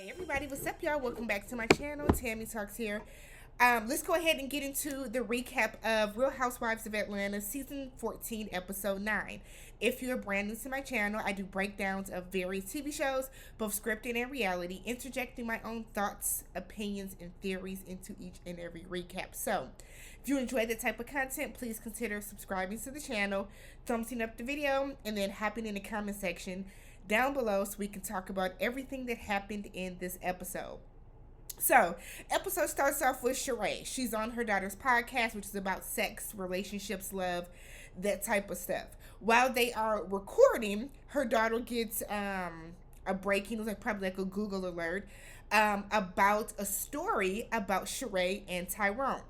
Hey everybody, what's up y'all? Welcome back to my channel. TammyTalks here. Let's go ahead and get into the recap of Real Housewives of Atlanta Season 14, Episode 9. If you're brand new to my channel, I do breakdowns of various TV shows, both scripted and reality, interjecting my own thoughts, opinions, and theories into each and every recap. So, if you enjoy that type of content, please consider subscribing to the channel, thumbsing up the video, and then hopping in the comment section down below so we can talk about everything that happened in this episode. So, episode starts off with Charade. She's on her daughter's podcast, which is about sex, relationships, love, that type of stuff. While they are recording, her daughter gets a breaking, it was probably like a Google alert, about a story about Charade and Tyrone.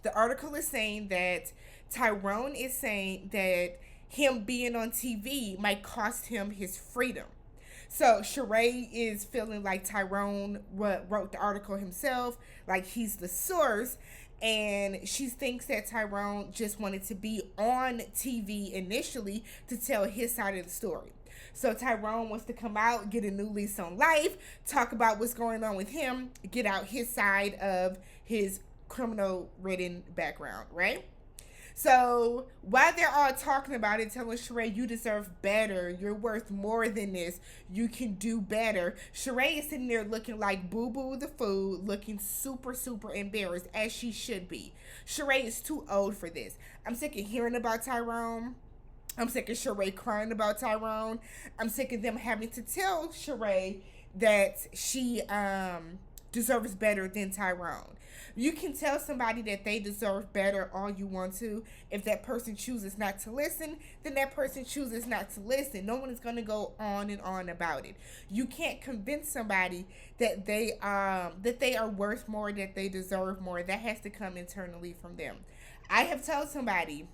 The article is saying that Tyrone is saying that him being on TV might cost him his freedom. So Charade is feeling like Tyrone wrote the article himself, like he's the source, and she thinks that Tyrone just wanted to be on TV initially to tell his side of the story. So Tyrone wants to come out, get a new lease on life, talk about what's going on with him, get out his side of his criminal-ridden background, right? So while they're all talking about it, telling Charade, you deserve better, you're worth more than this, you can do better, Charade is sitting there looking like Boo-Boo the food, looking super, super embarrassed, as she should be. Charade is too old for this. I'm sick of hearing about Tyrone. I'm sick of Charade crying about Tyrone. I'm sick of them having to tell Charade that she deserves better than Tyrone. You can tell somebody that they deserve better all you want to. If that person chooses not to listen, then that person chooses not to listen. No one is going to go on and on about it. You can't convince somebody that they are worth more, that they deserve more. That has to come internally from them. I have told somebody,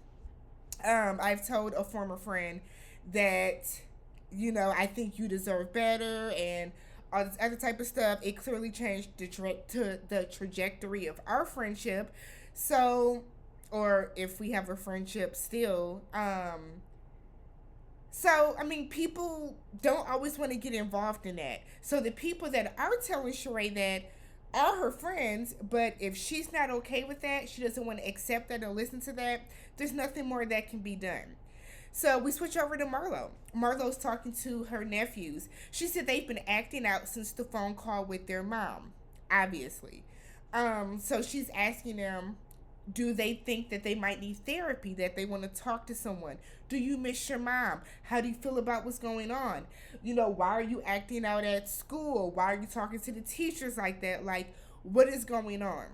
I've told a former friend that, I think you deserve better and all this other type of stuff. It clearly changed the trajectory of our friendship. So, or if we have a friendship still. So, I mean, people don't always want to get involved in that. So the people that are telling Charade that are her friends, but if she's not okay with that, she doesn't want to accept that or listen to that, there's nothing more that can be done. So we switch over to Marlo. Marlo's talking to her nephews. She said they've been acting out since the phone call with their mom, obviously. So she's asking them, do they think that they might need therapy, that they want to talk to someone? Do you miss your mom? How do you feel about what's going on? Why are you acting out at school? Why are you talking to the teachers like that? Like, what is going on?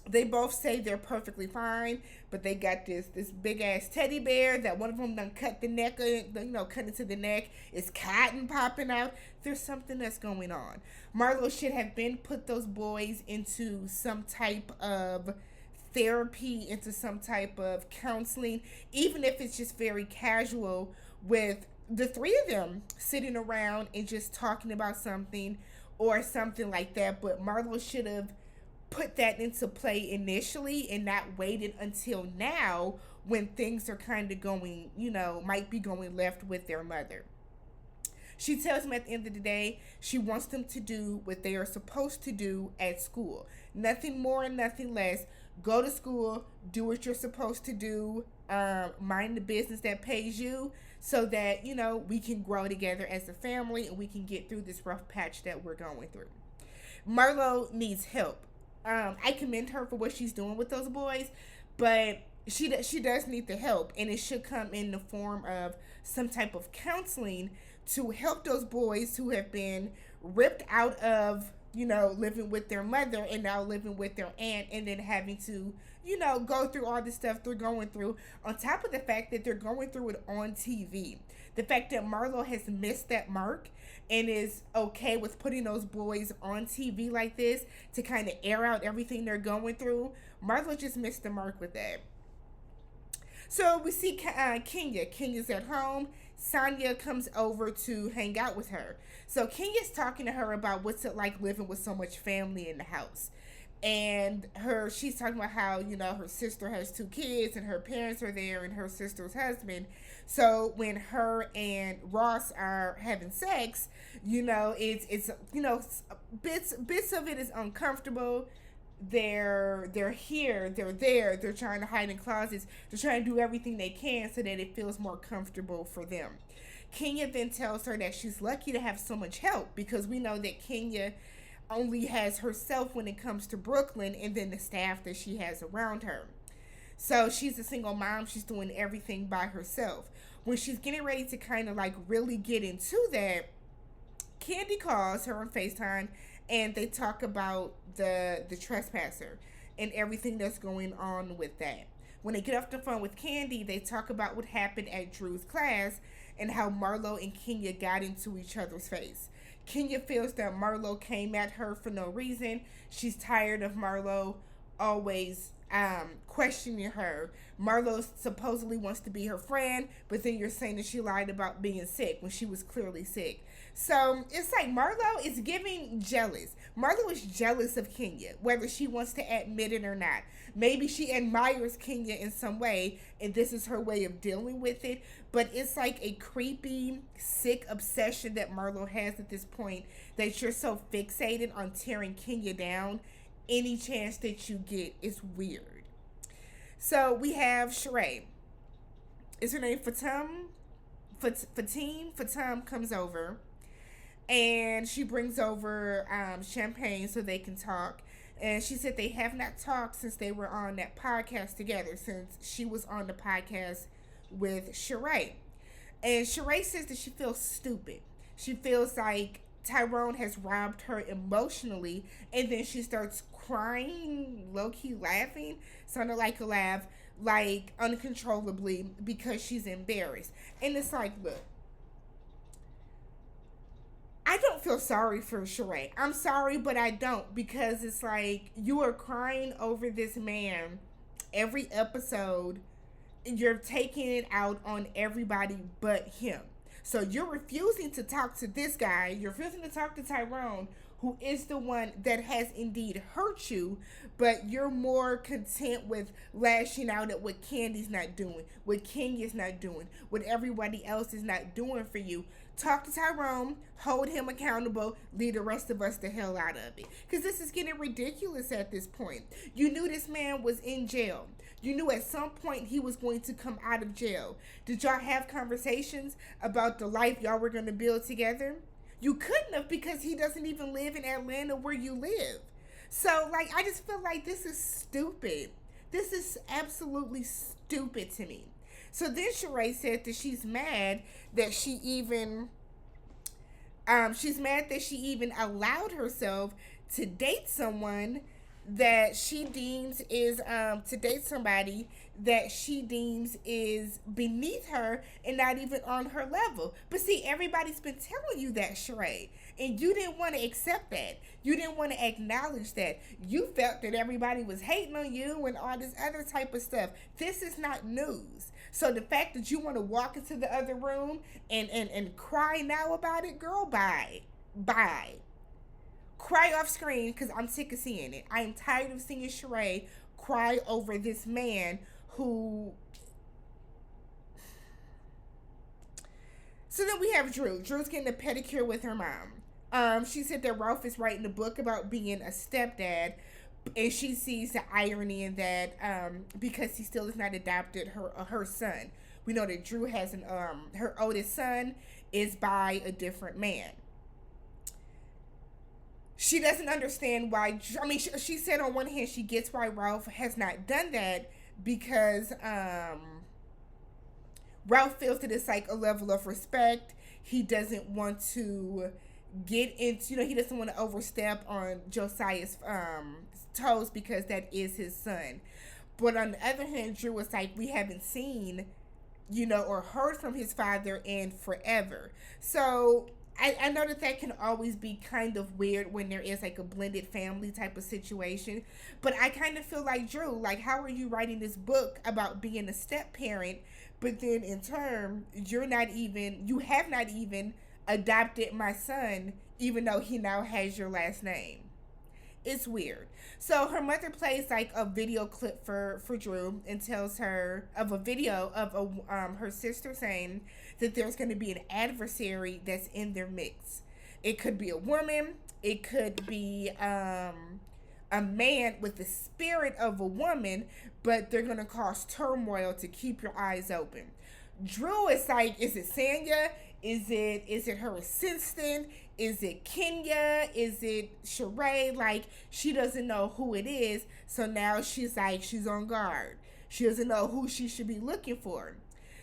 They both say they're perfectly fine, but they got this big ass teddy bear that one of them done cut the neck, cut into the neck. It's cotton popping out. There's something that's going on. Marlo should have been put those boys into some type of therapy, into some type of counseling, even if it's just very casual, with the three of them sitting around and just talking about something or something like that. But Marlo should have put that into play initially and not waited until now when things are kind of going, might be going left with their mother. She tells them at the end of the day, she wants them to do what they are supposed to do at school. Nothing more and nothing less. Go to school, do what you're supposed to do, mind the business that pays you, so that, we can grow together as a family and we can get through this rough patch that we're going through. Marlo needs help. I commend her for what she's doing with those boys, but she does need the help, and it should come in the form of some type of counseling to help those boys who have been ripped out of, living with their mother and now living with their aunt, and then having to, go through all the stuff they're going through, on top of the fact that they're going through it on TV. The fact that Marlo has missed that mark and is okay with putting those boys on TV like this to kind of air out everything they're going through. Marlo just missed the mark with that. So we see Kenya. Kenya's at home. Sonia comes over to hang out with her. So Kenya's talking to her about what's it like living with so much family in the house. And she's talking about how, her sister has 2 kids and her parents are there and her sister's husband. So when her and Ross are having sex, it's bits of it is uncomfortable. They're here, they're there, they're trying to hide in closets, they're trying to do everything they can so that it feels more comfortable for them. Kenya then tells her that she's lucky to have so much help, because we know that Kenya only has herself when it comes to Brooklyn, and then the staff that she has around her. So she's a single mom, she's doing everything by herself. When she's getting ready to kind of like really get into that, Candy calls her on FaceTime, and they talk about the trespasser and everything that's going on with that. When they get off the phone with Candy, they talk about what happened at Drew's class and how Marlo and Kenya got into each other's face. Kenya feels that Marlo came at her for no reason. She's tired of Marlo always questioning her. Marlo supposedly wants to be her friend, but then you're saying that she lied about being sick when she was clearly sick. So it's like Marlo is giving jealous. Marlo is jealous of Kenya, whether she wants to admit it or not. Maybe she admires Kenya in some way, and this is her way of dealing with it. But it's like a creepy, sick obsession that Marlo has at this point, that you're so fixated on tearing Kenya down. Any chance that you get is weird. So we have Charade. Is her name Fatim? Fatim comes over, and she brings over champagne so they can talk. And she said they have not talked since they were on that podcast together, since she was on the podcast with Charade. And Charade says that she feels stupid. She feels like Tyrone has robbed her emotionally, and then she starts crying, low-key laughing, sounded like a laugh, like uncontrollably, because she's embarrassed. And it's like, look, I don't feel sorry for Charade. I'm sorry, but I don't, because it's like you are crying over this man every episode. You're taking it out on everybody but him. So you're refusing to talk to this guy. You're refusing to talk to Tyrone, who is the one that has indeed hurt you, but you're more content with lashing out at what Candy's not doing, what Kenya's not doing, what everybody else is not doing for you. Talk to Tyrone, hold him accountable, leave the rest of us the hell out of it. Because this is getting ridiculous at this point. You knew this man was in jail. You knew at some point he was going to come out of jail. Did y'all have conversations about the life y'all were going to build together? You couldn't have, because he doesn't even live in Atlanta where you live. So, like, I just feel like this is stupid. This is absolutely stupid to me. So then Charade said that she's mad that she even allowed herself to date someone that she deems is to date somebody that she deems is beneath her and not even on her level. But see, everybody's been telling you that, Charade, and you didn't want to accept that. You didn't want to acknowledge that. You felt that everybody was hating on you and all this other type of stuff. This is not news. So the fact that you want to walk into the other room and cry now about it, girl, bye. Cry off screen, because I'm sick of seeing it. I am tired of seeing Charade cry over this man who... So then we have Drew. Drew's getting a pedicure with her mom. She said that Ralph is writing a book about being a stepdad, and she sees the irony in that because he still has not adopted her son. We know that Drew has her oldest son is by a different man. She doesn't understand why. I mean, she said on one hand she gets why Ralph has not done that, because Ralph feels that it's like a level of respect. He doesn't want to get into, he doesn't want to overstep on Josiah's toes, because that is his son. But on the other hand, Drew was like, we haven't seen, or heard from his father in forever. So I know that can always be kind of weird when there is like a blended family type of situation, but I kind of feel like, Drew, like, how are you writing this book about being a step parent, but then in turn, you have not even adopted my son, even though he now has your last name. It's weird. So her mother plays like a video clip for Drew and tells her of a video of her sister saying that there's going to be an adversary that's in their mix. It could be a woman. It could be a man with the spirit of a woman, but they're going to cause turmoil to keep your eyes open. Drew is like, is it Sanya? Is it her assistant? Is it Kenya? Is it Charade? Like, she doesn't know who it is. So now she's like, she's on guard. She doesn't know who she should be looking for.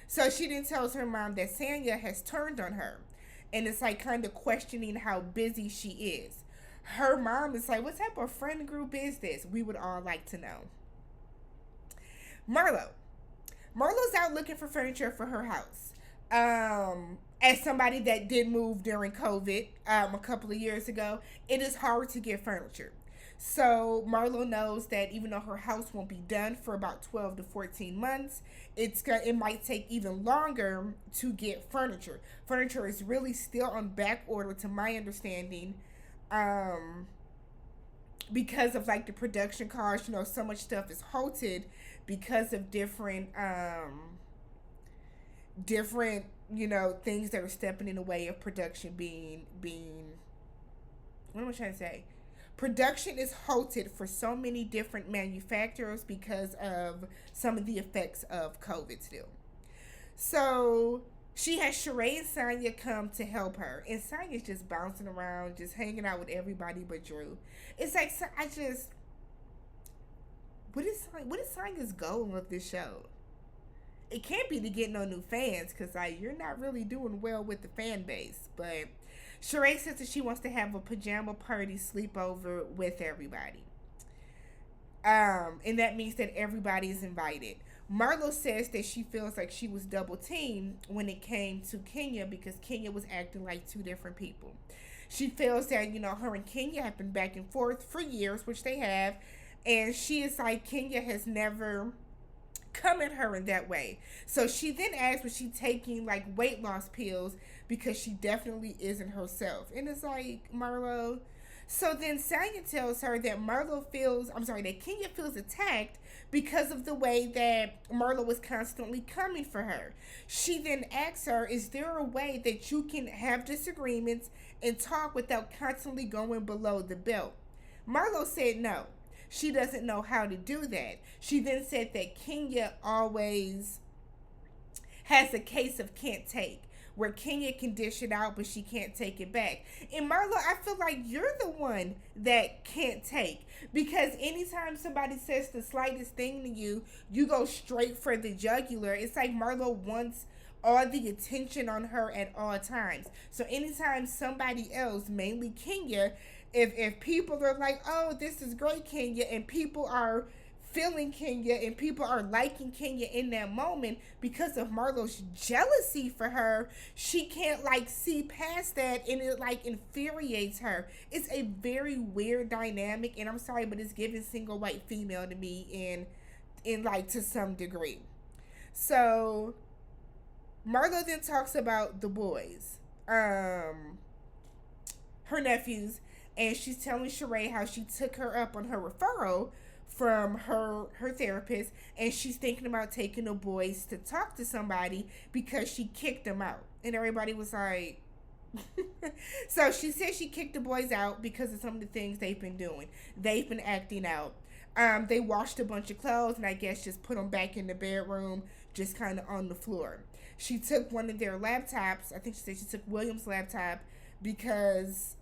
So she then tells her mom that Sanya has turned on her. And it's like kind of questioning how busy she is. Her mom is like, what type of friend group is this? We would all like to know. Marlo's out looking for furniture for her house. As somebody that did move during COVID a couple of years ago, it is hard to get furniture. So Marlo knows that even though her house won't be done for about 12 to 14 months, it might take even longer to get furniture. Furniture is really still on back order, to my understanding, because of like the production costs. You know, so much stuff is halted because of different you know, things that are stepping in the way of production being what am I trying to say? Production is halted for so many different manufacturers because of some of the effects of COVID still. So she has Charade and Sanya come to help her, and Sanya's just bouncing around, just hanging out with everybody but Drew. It's like, what is Sanya's goal with this show? It can't be to get no new fans, because like, you're not really doing well with the fan base. But Charade says that she wants to have a pajama party sleepover with everybody. And that means that everybody is invited. Marlo says that she feels like she was double teamed when it came to Kenya, because Kenya was acting like two different people. She feels that, you know, her and Kenya have been back and forth for years, which they have. And she is like, Kenya has never come at her in that way. So she then asks, was she taking like weight loss pills, because she definitely isn't herself. And it's like, Marlo. So then Sanya tells her that that Kenya feels attacked because of the way that Marlo was constantly coming for her. She then asks her, is there a way that you can have disagreements and talk without constantly going below the belt? Marlo said no. She doesn't know how to do that. She then said that Kenya always has a case of can't take, where Kenya can dish it out, but she can't take it back. And Marlo, I feel like you're the one that can't take, because anytime somebody says the slightest thing to you, you go straight for the jugular. It's like Marlo wants all the attention on her at all times. So anytime somebody else, mainly Kenya, if people are like, oh, this is great, Kenya, and people are feeling Kenya and people are liking Kenya in that moment because of Marlo's jealousy for her, she can't like see past that, and it like infuriates her. It's a very weird dynamic, and I'm sorry, but it's giving single white female to me in like to some degree. So Marlo then talks about the boys, her nephews, and she's telling Charade how she took her up on her referral from her therapist, and she's thinking about taking the boys to talk to somebody because she kicked them out. And everybody was like, so she said she kicked the boys out because of some of the things they've been doing. They've been acting out. They washed a bunch of clothes and I guess just put them back in the bedroom, just kind of on the floor. She took one of their laptops. I think she said she took William's laptop because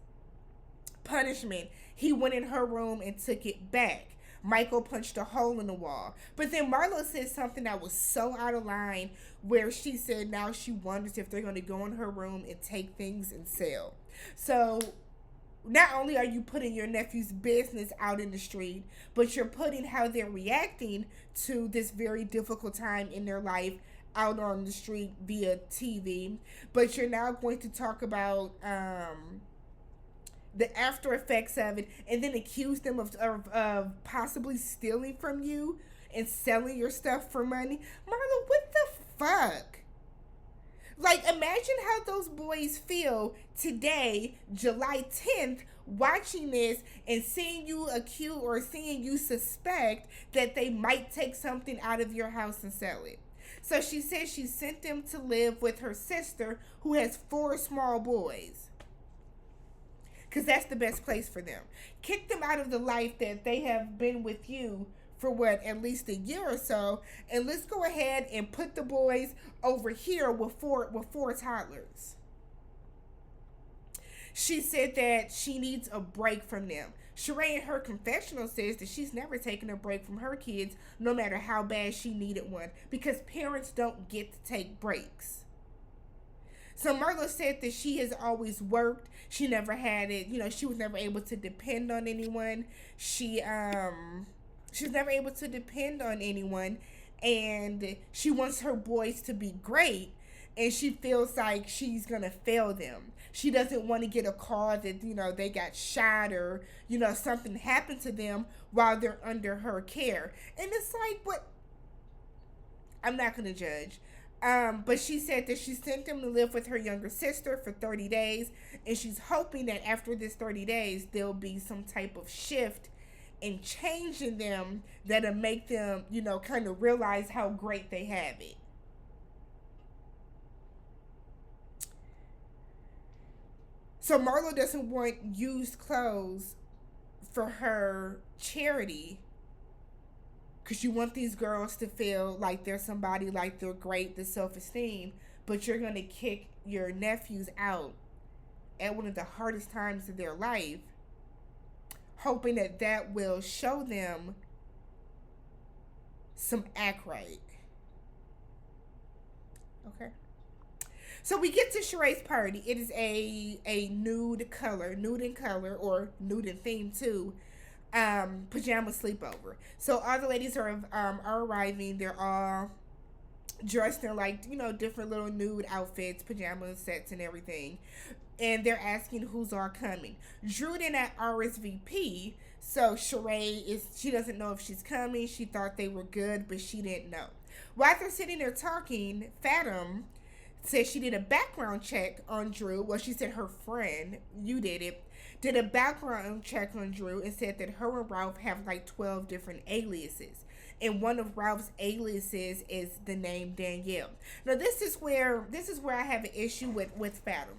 punishment. He went in her room and took it back. Michael punched a hole in the wall. But then Marlo said something that was so out of line, where she said now she wonders if they're going to go in her room and take things and sell. So not only are you putting your nephew's business out in the street, but you're putting how they're reacting to this very difficult time in their life out on the street via TV. But you're now going to talk about the after effects of it, and then accuse them of possibly stealing from you and selling your stuff for money. Marlo, what the fuck? Like, imagine how those boys feel today, July 10th, watching this and seeing you accuse or seeing you suspect that they might take something out of your house and sell it. So she says she sent them to live with her sister, who has 4 small boys. Because that's the best place for them. Kick them out of the life that they have been with you for what, at least a year or so, and let's go ahead and put the boys over here with four toddlers. She said that she needs a break from them. Charade in her confessional says that she's never taken a break from her kids, no matter how bad she needed one, because parents don't get to take breaks. So Marlo said that she has always worked. She never had it, she was never able to depend on anyone. She's never able to depend on anyone, and she wants her boys to be great, and she feels like she's gonna fail them. She doesn't want to get a call that, they got shot or, something happened to them while they're under her care. And it's like, what? I'm not gonna judge. But she said that she sent them to live with her younger sister for 30 days, and she's hoping that after this 30 days, there'll be some type of shift and change in them that'll make them, kind of realize how great they have it. So Marlo doesn't want used clothes for her charity, because you want these girls to feel like they're somebody, like they're great, the self-esteem, but you're going to kick your nephews out at one of the hardest times of their life, hoping that will show them some act right. Okay. So we get to Cherise's party. It is a nude in color, or nude in theme too, pajama sleepover. So all the ladies are arriving. They're all dressed in different little nude outfits, pajama sets and everything. And they're asking who's all coming. Drew didn't RSVP, so Charade she doesn't know if she's coming. She thought they were good, but she didn't know. While they're sitting there talking, Fathom said she did a background check on Drew. Well, she said her friend, did a background check on Drew and said that her and Ralph have 12 different aliases. And one of Ralph's aliases is the name Danielle. Now, this is where I have an issue with Fathom.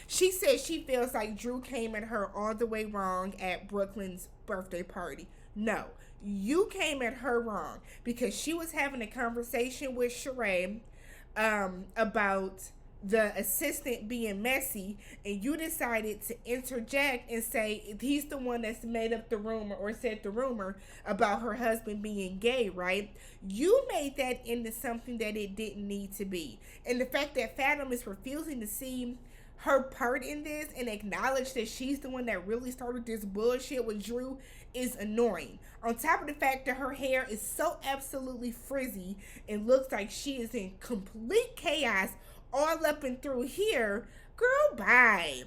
She said she feels like Drew came at her all the way wrong at Brooklyn's birthday party. No, you came at her wrong, because she was having a conversation with Charade about the assistant being messy, and you decided to interject and say he's the one that's made up the rumor or said the rumor about her husband being gay, right? You made that into something that it didn't need to be. And the fact that Fathom is refusing to see her part in this and acknowledge that she's the one that really started this bullshit with Drew is annoying. On top of the fact that her hair is so absolutely frizzy and looks like she is in complete chaos all up and through here, girl, bye.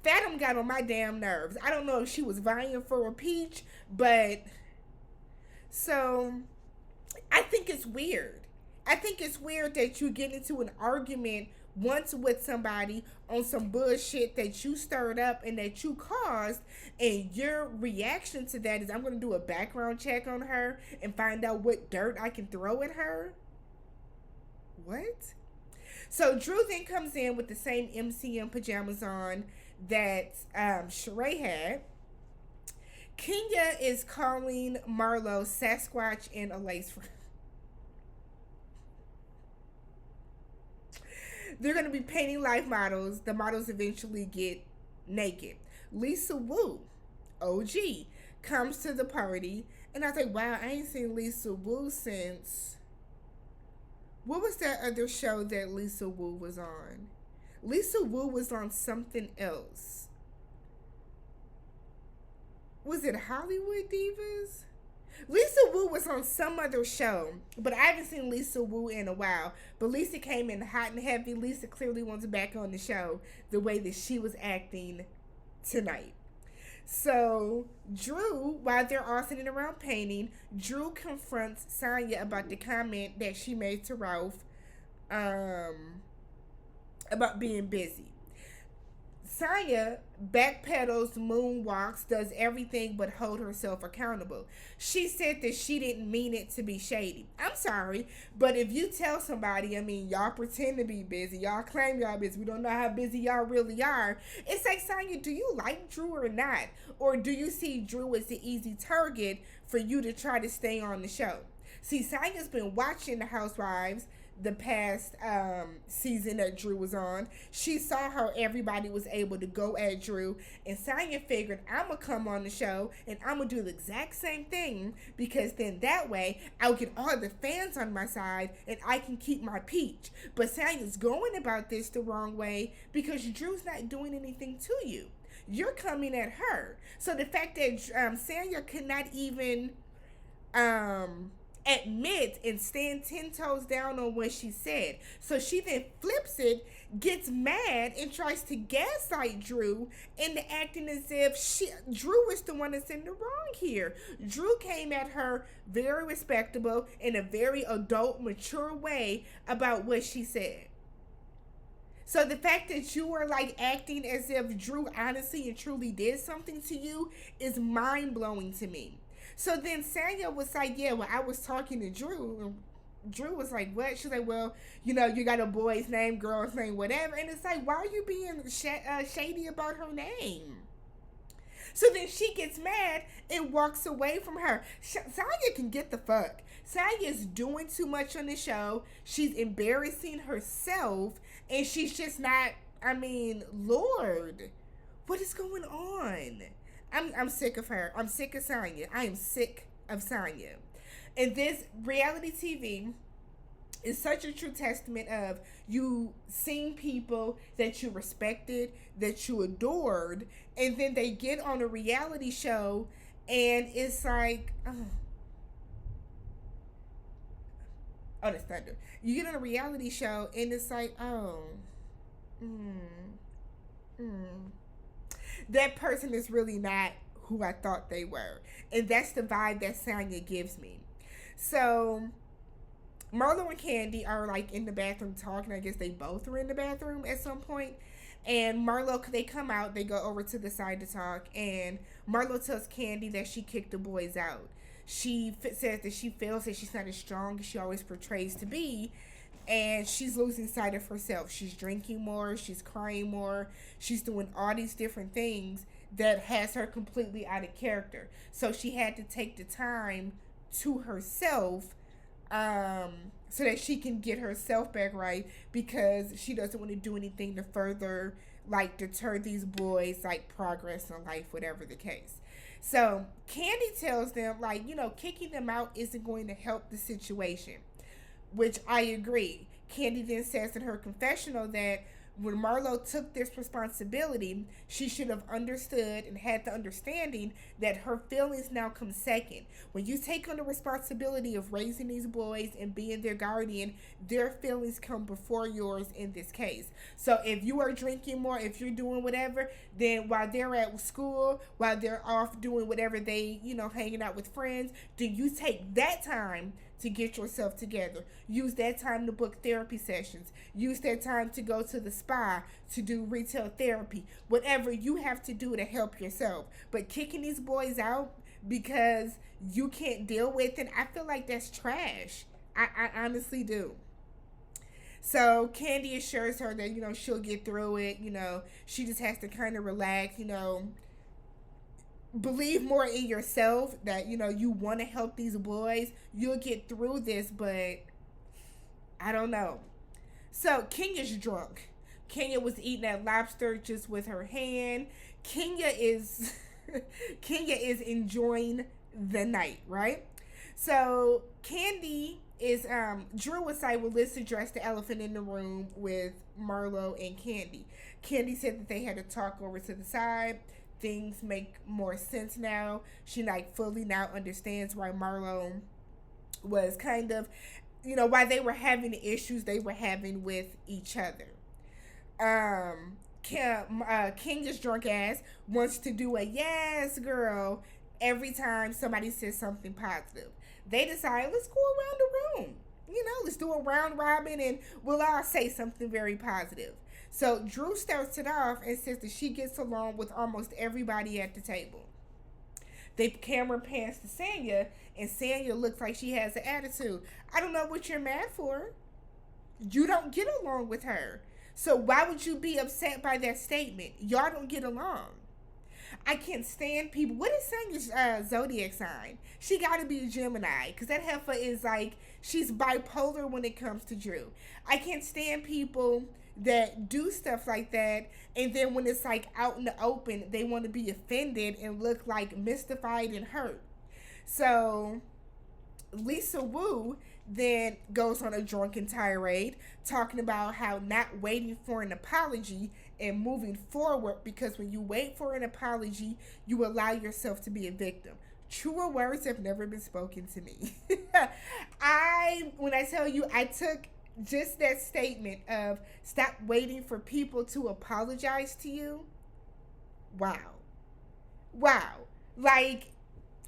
Fathom got on my damn nerves. I don't know if she was vying for a peach, but so I think it's weird. I think it's weird that you get into an argument once with somebody on some bullshit that you stirred up and that you caused, and your reaction to that is, I'm going to do a background check on her and find out what dirt I can throw at her. What? So Drew then comes in with the same MCM pajamas on that Charade had. Kenya is calling Marlo Sasquatch and a lace front. They're going to be painting life models. The models eventually get naked. Lisa Wu, OG, comes to the party. And I was like, wow, I ain't seen Lisa Wu since... What was that other show that Lisa Wu was on? Lisa Wu was on something else. Was it Hollywood Divas? Lisa Wu was on some other show, but I haven't seen Lisa Wu in a while. But Lisa came in hot and heavy. Lisa clearly wants back on the show the way that she was acting tonight. So Drew, while they're all sitting around painting, Drew confronts Sonya about the comment that she made to Ralph about being busy. Saya backpedals, moonwalks, does everything but hold herself accountable. She said that she didn't mean it to be shady. I'm sorry, but if you tell somebody, I mean, y'all pretend to be busy, y'all claim y'all busy, we don't know how busy y'all really are. It's like, Saya, do you like Drew or not? Or do you see Drew as the easy target for you to try to stay on the show? See, Saya's been watching the Housewives the past season that Drew was on. She saw how everybody was able to go at Drew, and Saya figured, I'm gonna come on the show and I'm gonna do the exact same thing, because then that way I'll get all the fans on my side and I can keep my peach. But Saya's going about this the wrong way, because Drew's not doing anything to you. You're coming at her. So the fact that Saya could not even admit and stand 10 toes down on what she said. So she then flips it, gets mad, and tries to gaslight Drew into acting as if Drew is the one that's in the wrong here. Drew came at her very respectable, in a very adult, mature way about what she said. So the fact that you are like acting as if Drew honestly and truly did something to you is mind-blowing to me. So then Saya was like, yeah, well, I was talking to Drew. And Drew was like, what? She's like, well, you know, you got a boy's name, girl's name, whatever. And it's like, why are you being shady about her name? So then she gets mad and walks away from her. Saya can get the fuck. Saya's doing too much on the show. She's embarrassing herself. And she's just not, I mean, Lord, what is going on? I'm sick of her. I'm sick of Saya. I am sick of Saya. And this reality TV is such a true testament of you seeing people that you respected, that you adored, and then they get on a reality show and it's like, oh, that's thunder. You get on a reality show and it's like, oh, that person is really not who I thought they were. And that's the vibe that Saya gives me. So Marlo and Candy are like in the bathroom talking. I guess they both were in the bathroom at some point. And Marlo, they come out, they go over to the side to talk. And Marlo tells Candy that she kicked the boys out. She says that she feels that she's not as strong as she always portrays to be. And she's losing sight of herself. She's drinking more. She's crying more. She's doing all these different things that has her completely out of character. So she had to take the time to herself so that she can get herself back right, because she doesn't want to do anything to further, like, deter these boys, like, progress in life, whatever the case. So Candy tells them, like, you know, kicking them out isn't going to help the situation, which I agree. Candy then says in her confessional that when Marlo took this responsibility, she should have understood and had the understanding that her feelings now come second. When you take on the responsibility of raising these boys and being their guardian, their feelings come before yours in this case. So if you are drinking more, if you're doing whatever, then while they're at school, while they're off doing whatever they, you know, hanging out with friends, do you take that time to get yourself together? Use that time to book therapy sessions. Use that time to go to the spa, to do retail therapy. Whatever you have to do to help yourself. But kicking these boys out because you can't deal with it, I feel like that's trash. I honestly do. So Candy assures her that, you know, she'll get through it. You know, she just has to kind of relax, you know, believe more in yourself, that, you know, you want to help these boys. You'll get through this, but I don't know. So Kenya's drunk. Kenya was eating that lobster just with her hand. Kenya is enjoying the night, right? So Candy is Drew was like, well, let's address the elephant in the room with Marlo and Candy. Candy said that they had to talk over to the side. Things make more sense now. She like fully now understands why Marlo was kind of, you know, why they were having the issues they were having with each other. Kenya's drunk ass wants to do a yes girl every time somebody says something positive. They decide, let's go around the room. You know, let's do a round robin and we'll all say something very positive. So Drew starts it off and says that she gets along with almost everybody at the table. The camera pans to Sanya, and Sanya looks like she has an attitude. I don't know what you're mad for. You don't get along with her. So why would you be upset by that statement? Y'all don't get along. I can't stand people. What is Sanya's zodiac sign? She got to be a Gemini, because that heifer is like, she's bipolar when it comes to Drew. I can't stand people that do stuff like that, and then when it's like out in the open, they want to be offended and look like mystified and hurt. So Lisa Wu then goes on a drunken tirade talking about how not waiting for an apology and moving forward, because when you wait for an apology, you allow yourself to be a victim. Truer words have never been spoken to me. When I tell you, I took just that statement of stop waiting for people to apologize to you. Wow. Like,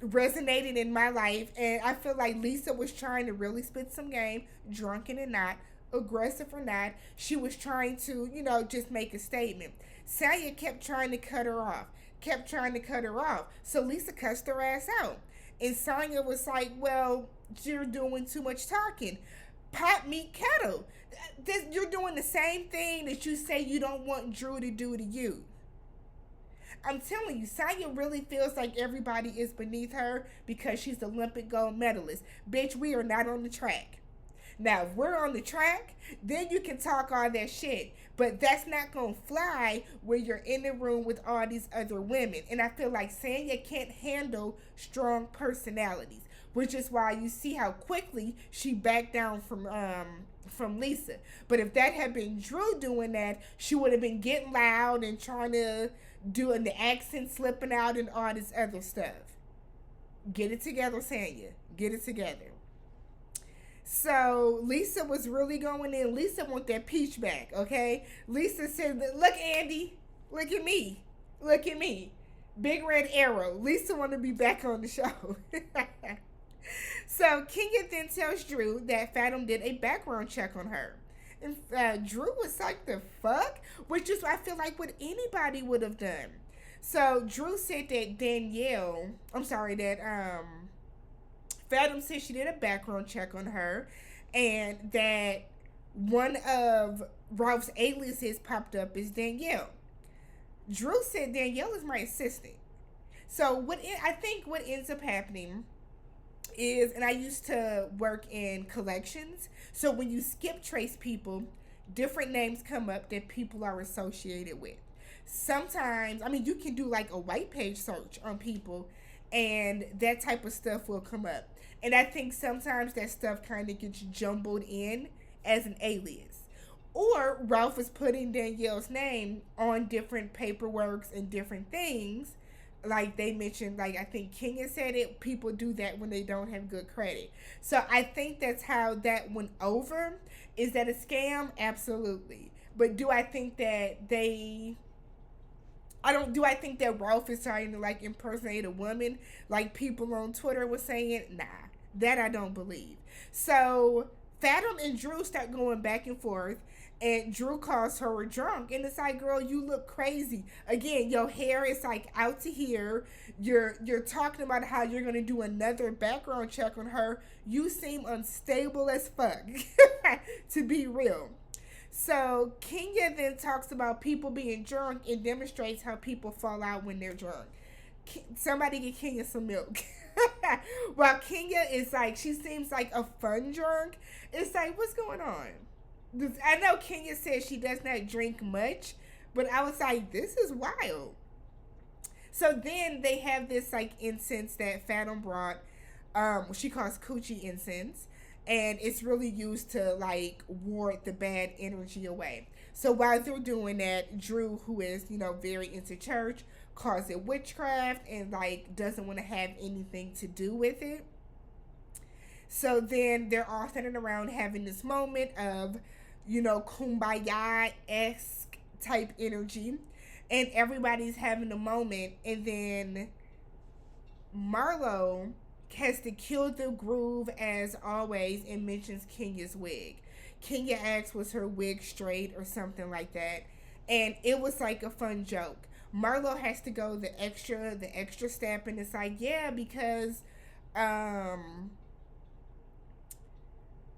resonated in my life, and I feel like Lisa was trying to really spit some game, drunken or not, aggressive or not. She was trying to, just make a statement. Sanya kept trying to cut her off. So Lisa cussed her ass out. And Sanya was like, well, you're doing too much talking. Pot, meat, kettle. You're doing the same thing that you say you don't want Drew to do to you. I'm telling you, Sanya really feels like everybody is beneath her because she's the Olympic gold medalist. Bitch, we are not on the track. Now, if we're on the track, then you can talk all that shit. But that's not going to fly when you're in the room with all these other women. And I feel like Sanya can't handle strong personalities, which is why you see how quickly she backed down from Lisa. But if that had been Drew doing that, she would have been getting loud and trying to doing the accent slipping out and all this other stuff. Get it together, Sanya. Get it together. So Lisa was really going in. Lisa want that peach back, okay? Lisa said, look, Andy, look at me. Big red arrow. Lisa want to be back on the show. So Kenya then tells Drew that Fathom did a background check on her. And Drew was like, the fuck? Which is, I feel like, what anybody would have done. So Drew said that Fathom said she did a background check on her, and that one of Ralph's aliases popped up as Danielle. Drew said Danielle is my assistant. So I think what ends up happening is, and I used to work in collections, so when you skip trace people, different names come up that people are associated with. Sometimes, you can do like a white page search on people, and that type of stuff will come up. And I think sometimes that stuff kind of gets jumbled in as an alias. Or Ralph is putting Danielle's name on different paperworks and different things. Like they mentioned, like I think Kenya said it, people do that when they don't have good credit. So I think that's how that went over. Is that a scam? Absolutely. But do I think that do I think that Ralph is trying to like impersonate a woman like people on Twitter were saying? Nah, that I don't believe. So Fathom and Drew start going back and forth, and Drew calls her a drunk, and it's like, girl, you look crazy. Again, your hair is like out to here. You're talking about how you're gonna do another background check on her. You seem unstable as fuck, to be real. So Kenya then talks about people being drunk and demonstrates how people fall out when they're drunk. Somebody get Kenya some milk. While Kenya is like, she seems like a fun drunk. It's like, what's going on? I know Kenya says she does not drink much, but I was like, this is wild. So then they have this like incense that Fathom brought. She calls coochie incense. And it's really used to like ward the bad energy away. So while they're doing that, Drew, who is, very into church, calls it witchcraft and like doesn't want to have anything to do with it. So then they're all standing around having this moment of, kumbaya-esque type energy. And everybody's having a moment. And then Marlo has to kill the groove as always and mentions Kenya's wig. Kenya asks, was her wig straight or something like that? And it was like a fun joke. Marlo has to go the extra step, and it's like, yeah, because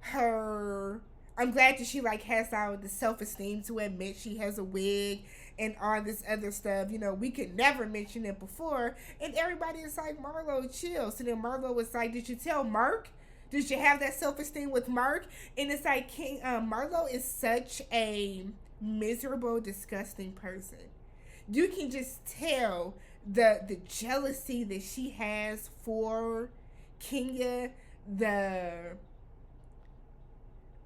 her I'm glad that she like has all the self-esteem to admit she has a wig and all this other stuff. You know, we could never mention it before. And everybody is like, Marlo, chill. So then Marlo was like, did you tell Mark? Did you have that self-esteem with Mark? And it's like, Marlo is such a miserable, disgusting person. You can just tell the jealousy that she has for Kenya, the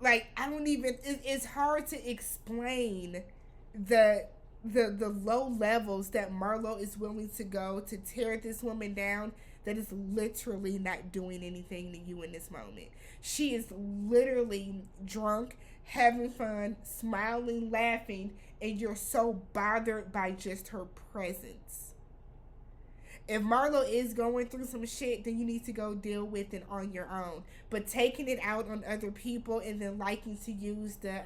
like I don't even it's hard to explain the low levels that Marlo is willing to go to tear this woman down that is literally not doing anything to you in this moment. She is literally drunk, having fun, smiling, laughing, and you're so bothered by just her presence. If Marlo is going through some shit, then you need to go deal with it on your own. But taking it out on other people and then liking to use the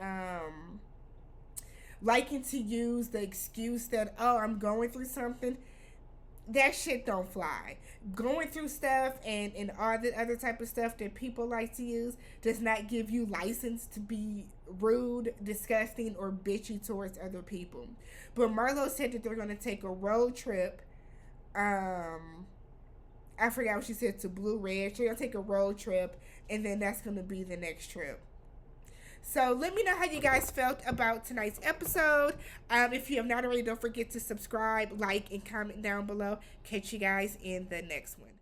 excuse that, oh, I'm going through something, that shit don't fly. Going through stuff and all the other type of stuff that people like to use does not give you license to be rude, disgusting, or bitchy towards other people. But Marlo said that they're going to take a road trip. I forgot what she said, to Blue Ridge. They're going to take a road trip, and then that's going to be the next trip. So let me know how you guys felt about tonight's episode. If you have not already, don't forget to subscribe, like, and comment down below. Catch you guys in the next one.